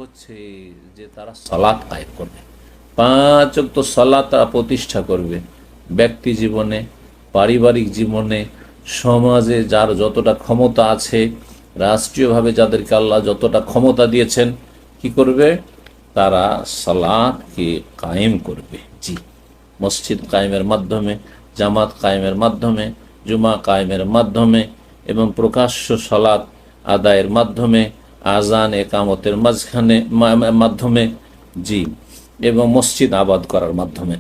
হচ্ছে যে তারা সালাত কায়েম করবে, 5 ওয়াক্ত সালাত তারা প্রতিষ্ঠা করবে। ব্যক্তি জীবনে, পারিবারিক জীবনে, সমাজে যার যতটা ক্ষমতা আছে, রাষ্ট্রীয়ভাবে যাদেরকে আল্লাহ যতটা ক্ষমতা দিয়েছেন, কি করবে? তারা সালাতকে কায়েম করবে। জি, মসজিদ কায়েমের মাধ্যমে, জামাত কায়েমের মাধ্যমে, জুমা কায়েমের মাধ্যমে এবং প্রকাশ্য সালাত আদায়ের মাধ্যমে, আজান একামতের মাধ্যমে, জি, এবং মসজিদ আবাদ করার মাধ্যমে,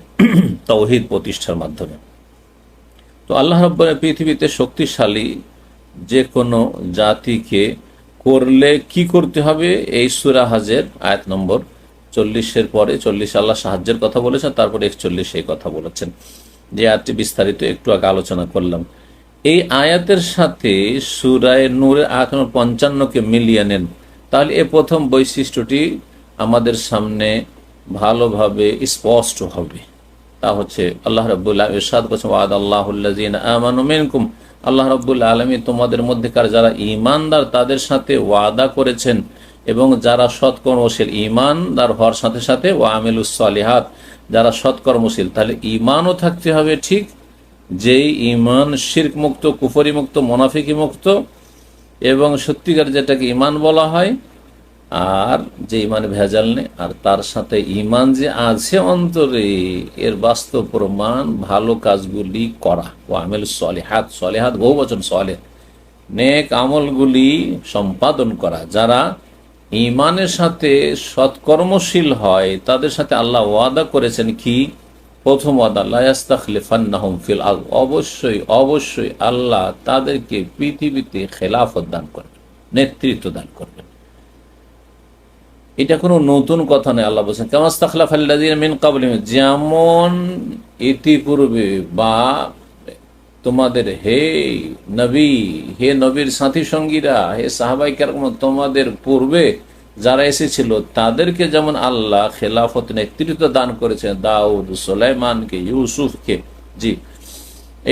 তাওহীদ প্রতিষ্ঠার মাধ্যমে। তো আল্লাহ রাব্বুল পৃথিবীতে শক্তিশালী যে কোনো জাতিকে করলে কি করতে হবে, এই সূরা হজের আয়াত নম্বর 40-এর পরে 40 আল্লাহ সাহায্যের কথা বলেছেন, তারপরে 41 এই কথা বলেছেন, যে আয়াতটি বিস্তারিত একটু আগে আলোচনা করলাম। এই আয়াতের সাথে সূরা নূরের আয়াত নম্বর 55-কে মিলিয়ে নেন, তাহলে এ প্রথম বৈশিষ্ট্যটি আমাদের সামনে ভালোভাবে স্পষ্ট হবে। তা হচ্ছে আল্লাহ রাব্বুল ইরশাদ করেছেন, ওয়াদাল্লাহুল্লাযিনা আমানু মিনকুম, আল্লাহ রাব্বুল আলামিন তোমাদের মধ্যেকার যারা ঈমানদার তাদের সাথে ওয়াদা করেছেন, এবং যারা সৎকর্মশীল, ঈমানদার হওয়ার সাথে সাথে ওয়া আমিলুস সলিহাত, যারা সৎকর্মশীল। তাহলে ঈমানও থাকতে হবে ঠিক, যেই ঈমান শিরক মুক্ত, কুফরি মুক্ত, মুনাফিকি মুক্ত, এবং সত্যিকার যেটাকে ঈমান বলা হয়, আর যে ঈমান ভেজাল নেই, আর তার সাথে ঈমান যে আছে অন্তরে, এর বাস্তব প্রমাণ ভালো কাজগুলি করা। ও আমিল সলিহাত, সলিহাত বহুবচন সলেহ, নেক আমলগুলি সম্পাদন করা। যারা ঈমানের সাথে সৎকর্মশীল হয় তাদের সাথে আল্লাহ ওয়াদা করেছেন কি? প্রথম ওয়াদা, লা ইস্তাখলিফান্নাহুম ফিল আরদ, অবশ্যই অবশ্যই আল্লাহ তাদেরকে পৃথিবীতে খেলাফত দান করবেন, নেতৃত্ব দান করবেন। এটা কোনো নতুন কথা নয়। আল্লাহ বলছেন, কামা ইস্তাখলাফাল্লাযীনা মিন ক্বাবলিহিম, যেমন ইতিপূর্বে বা তোমাদের হে নবী, হে নবীর সাথী সঙ্গীরা, হে সাহাবায়ে কেরাম, তোমাদের পূর্বে যারা এসেছিল তাদেরকে যেমন আল্লাহ খেলাফত নেতৃত্ব দান করেছেন, দাউদ, সুলাইমানকে, ইউসুফকে। জি,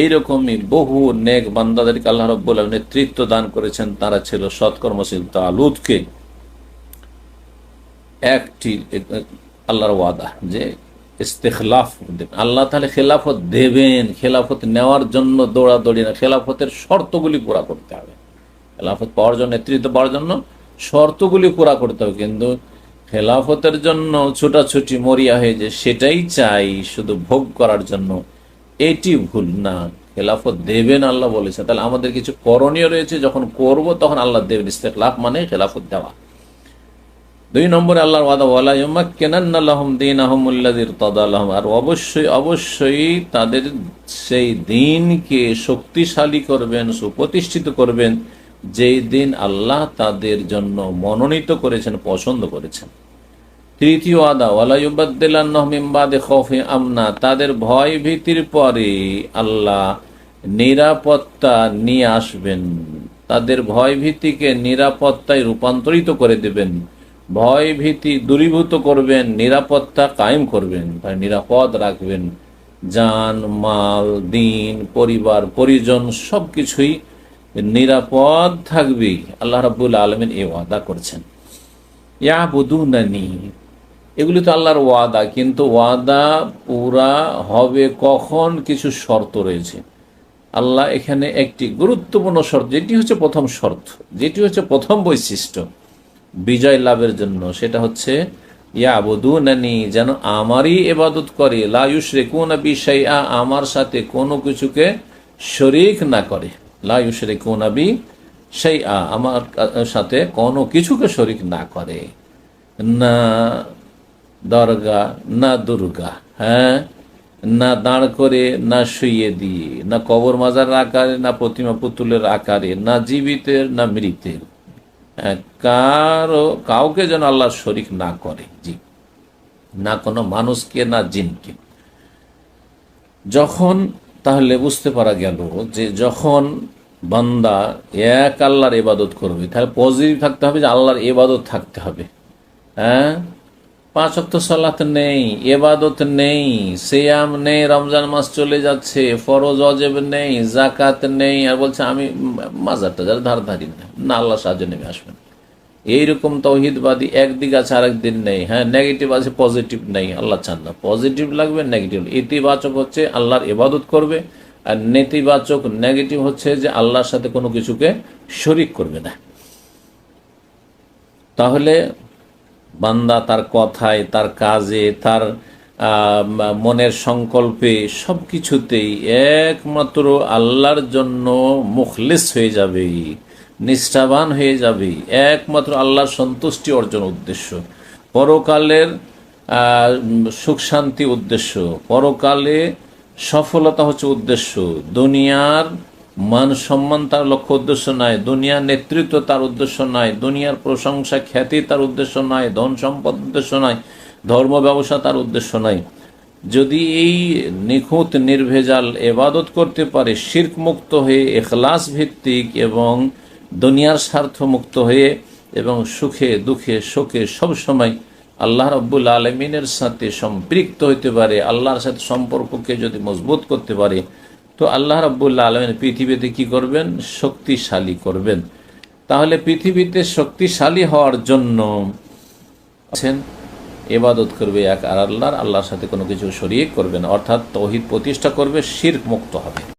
এইরকমই বহু নেক বান্দাদেরকে আল্লাহ রাব্বুল আলামিন নেতৃত্ব দান করেছেন, তারা ছিল সৎকর্মশীল। তালুতকে একটি আল্লাহর ওয়াদা যে ইস্তেখলাফ দেবেন, আল্লাহ তাহলে খেলাফত দেবেন। খেলাফত নেওয়ার জন্য দৌড়াদৌড়ি না, খেলাফতের শর্তগুলি পুরা করতে হবে। খেলাফত পাওয়ার জন্য, নেতৃত্ব পাওয়ার জন্য শর্তগুলি পুরা করতে হবে। কিন্তু খেলাফতের জন্য ছোটাছুটি মরিয়া হয়ে যে সেটাই চাই শুধু ভোগ করার জন্য, এটি ভুল না। খেলাফত দেবেন আল্লাহ বলেছে, তাহলে আমাদের কিছু করণীয় রয়েছে, যখন করব তখন আল্লাহ দেবেন। ইস্তেখলাফ মানে খেলাফত দেওয়া। 2 নম্বরে আল্লাহর ওয়াদা, ওয়ালা ইউমাক্কিনান্না লাহুম দীনাহুমুল্লাযী ইরতাদা লাহুম, আর অবশ্যই অবশ্যই তাদের সেই দিনকে শক্তিশালী করবেন, সুপ্রতিষ্ঠিত করবেন, যেই দিন আল্লাহ তাদের জন্য মনোনীত করেছেন, পছন্দ করেছেন। তৃতীয় ওয়াদা, ওয়ালা ইউবাদদিলান্নাহুম মিন বাদি খাউফিহিম আমনা, তাদের ভয় ভীতির পরে আল্লাহ নিরাপত্তা নিয়ে আসবেন, তাদের ভয় ভীতিকে নিরাপত্তায় রূপান্তরিত করে দেবেন, ভয় ভীতি দূরীভূত করবেন, নিরাপত্তা কায়েম করবেন, তাই নিরাপদ রাখবেন। জান, মাল, দিন, পরিবার, পরিজন সবকিছুই নিরাপদ থাকবে। আল্লাহ রাব্বুল আলামিন এই ওয়াদা করেছেন। ইয়াবুদুনানি, এগুলি তো আল্লাহর ওয়াদা, কিন্তু ওয়াদা পুরা হবে কখন? কিছু শর্ত রয়েছে। আল্লাহ এখানে একটি গুরুত্বপূর্ণ শর্ত, যেটি হচ্ছে প্রথম শর্ত, যেটি হচ্ছে প্রথম বৈশিষ্ট্য বিজয় লাভের জন্য, সেটা হচ্ছে ইয়াবুদুনানি, যেন আমারই ইবাদত করে, লা ইউশরিকুনা বি শাইআ, আমার সাথে কোনো কিছুকে শরীক না করে। লা ইউশরিকুনা বি শাইআ, আমার সাথে কোনো কিছুকে শরীক না করে। না দরগা, না দুর্গা, হ্যাঁ, না দাঁড় করে, না শুইয়ে দিয়ে, না কবর মাজার আকারে, না প্রতিমা পুতুলের আকারে, না জীবিতের না মৃতের, কাউকে যেন আল্লাহ শরীক না করে। জি, না কোনো মানুষকে, না জিনকে। যখন তাহলে বুঝতে পারা গেল যে যখন বান্দা এক আল্লাহর ইবাদত করবে, তাহলে পজিটিভ থাকতে হবে যে আল্লাহর ইবাদত থাকতে হবে। হ্যাঁ, 5 ওয়াক্ত সালাত নেই, ইবাদত নেই, সিয়াম নেই, রমজান মাস চলে যাচ্ছে, ফরজ ওয়াজিব নেই, জাকাত নেই, আর বলছে আমি মাজার টাজার ধার ধারি না, আল্লাহ সাহায্য নেমে আসবেন। এইরকম তৌহিদবাদী একদিক আছে আরেক দিন নেই। হ্যাঁ, নেগেটিভ আছে, পজিটিভ নেই। আল্লাহ চান না, পজিটিভ লাগবে, নেগেটিভ। ইতিবাচক হচ্ছে আল্লাহর ইবাদত করবে, আর নেতিবাচক নেগেটিভ হচ্ছে যে আল্লাহর সাথে কোনো কিছুকে শরিক করবে না। তাহলে বান্দা তার কথায়, তার কাজে, তার মনের সংকল্পে, সব কিছুতেই একমাত্র আল্লাহর জন্য মুখলিস হয়ে যাবে, নিষ্ঠাবান হয়ে যাবে। একমাত্র আল্লাহর সন্তুষ্টি অর্জন উদ্দেশ্য, পরকালের সুখ শান্তি উদ্দেশ্য, পরকালে সফলতা হচ্ছে উদ্দেশ্য। দুনিয়ার মান সম্মান তার লক্ষ্য উদ্দেশ্য নয়, দুনিয়ার নেতৃত্ব তার উদ্দেশ্য নয়, দুনিয়ার প্রশংসা খ্যাতি তার উদ্দেশ্য নয়, ধন সম্পদ উদ্দেশ্য নয়, ধর্ম ব্যবসা তার উদ্দেশ্য নয়। যদি এই নিখুঁত নির্ভেজাল এবাদত করতে পারে শিরক মুক্ত হয়ে, ইখলাস ভিত্তিক এবং দুনিয়ার স্বার্থ মুক্ত হয়ে, এবং সুখে দুঃখে শোকে সব সময় আল্লাহ রাব্বুল আলামিনের সাথে সম্পৃক্ত হতে পারে, আল্লাহর সাথে সম্পর্ককে যদি মজবুত করতে পারে, তো আল্লাহ রাব্বুল আলামিন পৃথিবীতে কি করবেন? শক্তিশালী করবেন। তাহলে পৃথিবীতে শক্তিশালী হওয়ার জন্য আছেন, ইবাদত করবে এক আর আল্লাহর সাথে কোনো কিছু শরীক করবে না, অর্থাৎ তৌহিদ প্রতিষ্ঠা করবে, শিরক মুক্ত হবে।